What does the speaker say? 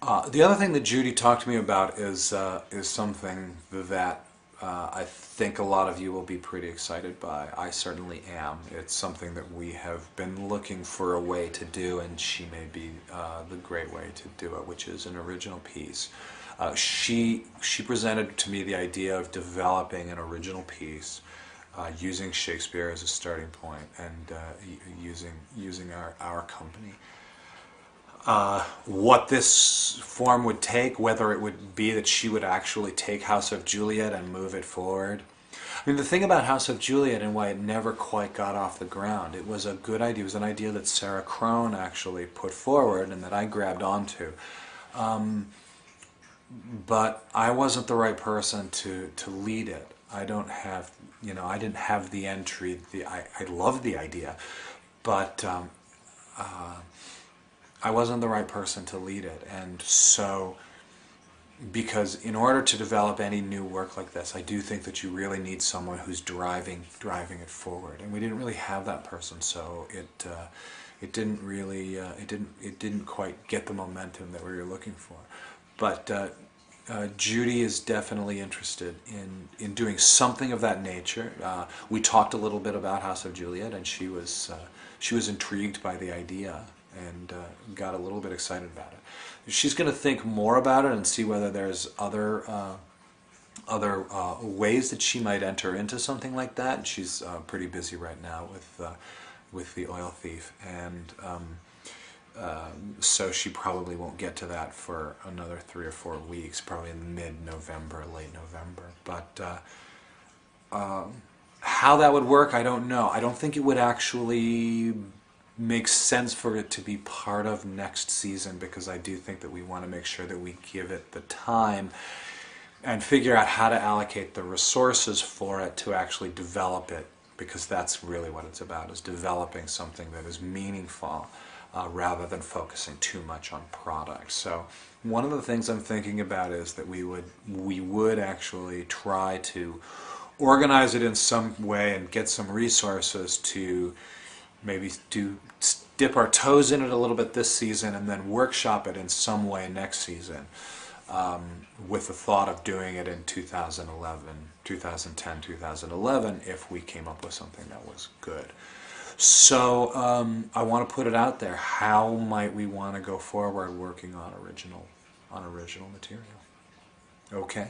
The other thing that Judy talked to me about is something that I think a lot of you will be pretty excited by. I certainly am. It's something that we have been looking for a way to do, and she may be the great way to do it, which is an original piece. She presented to me the idea of developing an original piece using Shakespeare as a starting point and using our company. What this form would take, whether it would be that she would actually take House of Juliet and move it forward. I mean, the thing about House of Juliet and why it never quite got off the ground, it was a good idea. It was an idea that Sarah Crone actually put forward and that I grabbed onto. But I wasn't the right person to lead it. I don't have, I didn't have the entry. I loved the idea, but I wasn't the right person to lead it. And so, because in order to develop any new work like this, I do think that you really need someone who's driving it forward. And we didn't really have that person, so it didn't really it didn't quite get the momentum that we were looking for. But Judy is definitely interested in doing something of that nature. We talked a little bit about House of Juliet, and she was intrigued by the idea and got a little bit excited about it. She's going to think more about it and see whether there's other ways that she might enter into something like that. She's pretty busy right now with The Oil Thief, and so she probably won't get to that for another 3 or 4 weeks, probably in mid-November, late November. But how that would work, I don't know. I don't think it would actually make sense for it to be part of next season, because I do think that we want to make sure that we give it the time and figure out how to allocate the resources for it to actually develop it, because that's really what it's about, is developing something that is meaningful rather than focusing too much on product. So one of the things I'm thinking about is that we would actually try to organize it in some way and get some resources to maybe dip our toes in it a little bit this season and then workshop it in some way next season, with the thought of doing it in 2010, 2011, if we came up with something that was good. So I want to put it out there. How might we want to go forward working on original material? Okay.